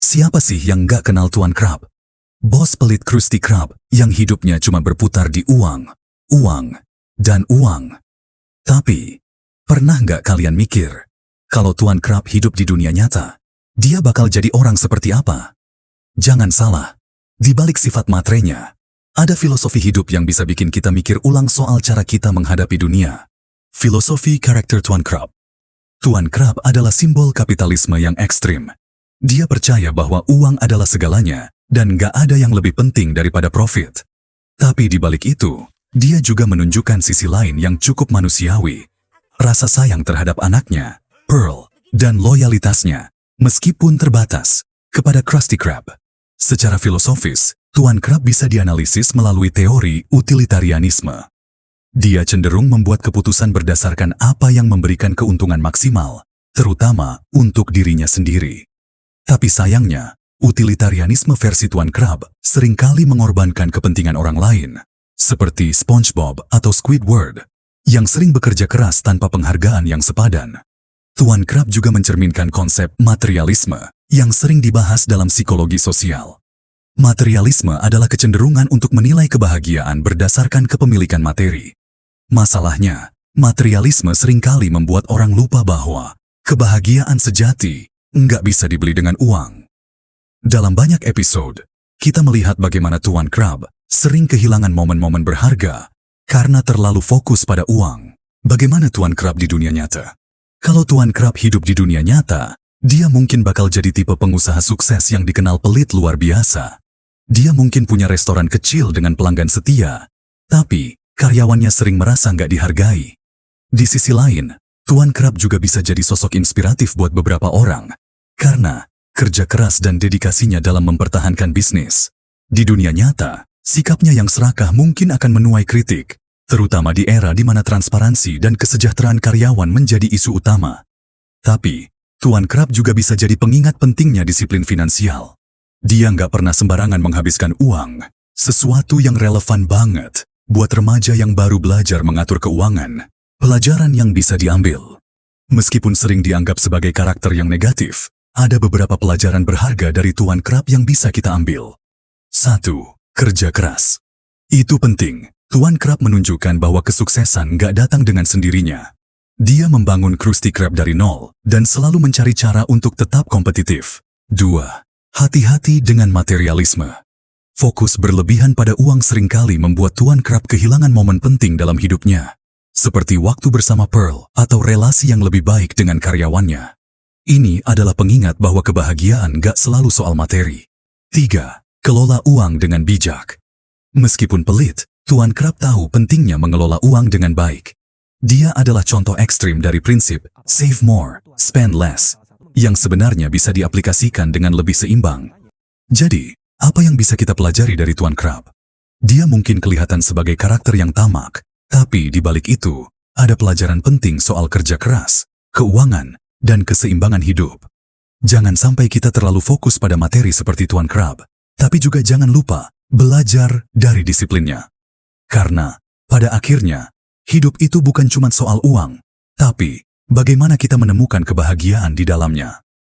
Siapa sih yang nggak kenal Tuan Krab? Bos pelit Krusty Krab yang hidupnya cuma berputar di uang, uang, dan uang. Tapi, pernah nggak kalian mikir, kalau Tuan Krab hidup di dunia nyata, dia bakal jadi orang seperti apa? Jangan salah, di balik sifat materainya, ada filosofi hidup yang bisa bikin kita mikir ulang soal cara kita menghadapi dunia. Filosofi karakter Tuan Krab. Tuan Krab adalah simbol kapitalisme yang ekstrim. Dia percaya bahwa uang adalah segalanya, dan gak ada yang lebih penting daripada profit. Tapi di balik itu, dia juga menunjukkan sisi lain yang cukup manusiawi. Rasa sayang terhadap anaknya, Pearl, dan loyalitasnya, meskipun terbatas, kepada Krusty Krab. Secara filosofis, Tuan Krab bisa dianalisis melalui teori utilitarianisme. Dia cenderung membuat keputusan berdasarkan apa yang memberikan keuntungan maksimal, terutama untuk dirinya sendiri. Tapi sayangnya, utilitarianisme versi Tuan Krab seringkali mengorbankan kepentingan orang lain, seperti SpongeBob atau Squidward, yang sering bekerja keras tanpa penghargaan yang sepadan. Tuan Krab juga mencerminkan konsep materialisme yang sering dibahas dalam psikologi sosial. Materialisme adalah kecenderungan untuk menilai kebahagiaan berdasarkan kepemilikan materi. Masalahnya, materialisme seringkali membuat orang lupa bahwa kebahagiaan sejati nggak bisa dibeli dengan uang. Dalam banyak episode, kita melihat bagaimana Tuan Krab sering kehilangan momen-momen berharga karena terlalu fokus pada uang. Bagaimana Tuan Krab di dunia nyata? Kalau Tuan Krab hidup di dunia nyata, dia mungkin bakal jadi tipe pengusaha sukses yang dikenal pelit luar biasa. Dia mungkin punya restoran kecil dengan pelanggan setia, tapi karyawannya sering merasa nggak dihargai. Di sisi lain, Tuan Krab juga bisa jadi sosok inspiratif buat beberapa orang, karena kerja keras dan dedikasinya dalam mempertahankan bisnis. Di dunia nyata, sikapnya yang serakah mungkin akan menuai kritik, terutama di era di mana transparansi dan kesejahteraan karyawan menjadi isu utama. Tapi, Tuan Krab juga bisa jadi pengingat pentingnya disiplin finansial. Dia nggak pernah sembarangan menghabiskan uang, sesuatu yang relevan banget buat remaja yang baru belajar mengatur keuangan. Pelajaran yang bisa diambil. Meskipun sering dianggap sebagai karakter yang negatif, ada beberapa pelajaran berharga dari Tuan Krab yang bisa kita ambil. 1. Kerja keras. Itu penting. Tuan Krab menunjukkan bahwa kesuksesan nggak datang dengan sendirinya. Dia membangun Krusty Krab dari nol dan selalu mencari cara untuk tetap kompetitif. 2. Hati-hati dengan materialisme. Fokus berlebihan pada uang seringkali membuat Tuan Krab kehilangan momen penting dalam hidupnya, seperti waktu bersama Pearl atau relasi yang lebih baik dengan karyawannya. Ini adalah pengingat bahwa kebahagiaan gak selalu soal materi. 3. Kelola uang dengan bijak. Meskipun pelit, Tuan Krab tahu pentingnya mengelola uang dengan baik. Dia adalah contoh ekstrim dari prinsip save more, spend less, yang sebenarnya bisa diaplikasikan dengan lebih seimbang. Jadi, apa yang bisa kita pelajari dari Tuan Krab? Dia mungkin kelihatan sebagai karakter yang tamak, tapi di balik itu, ada pelajaran penting soal kerja keras, keuangan, dan keseimbangan hidup. Jangan sampai kita terlalu fokus pada materi seperti Tuan Krab, tapi juga jangan lupa belajar dari disiplinnya. Karena, pada akhirnya, hidup itu bukan cuma soal uang, tapi bagaimana kita menemukan kebahagiaan di dalamnya.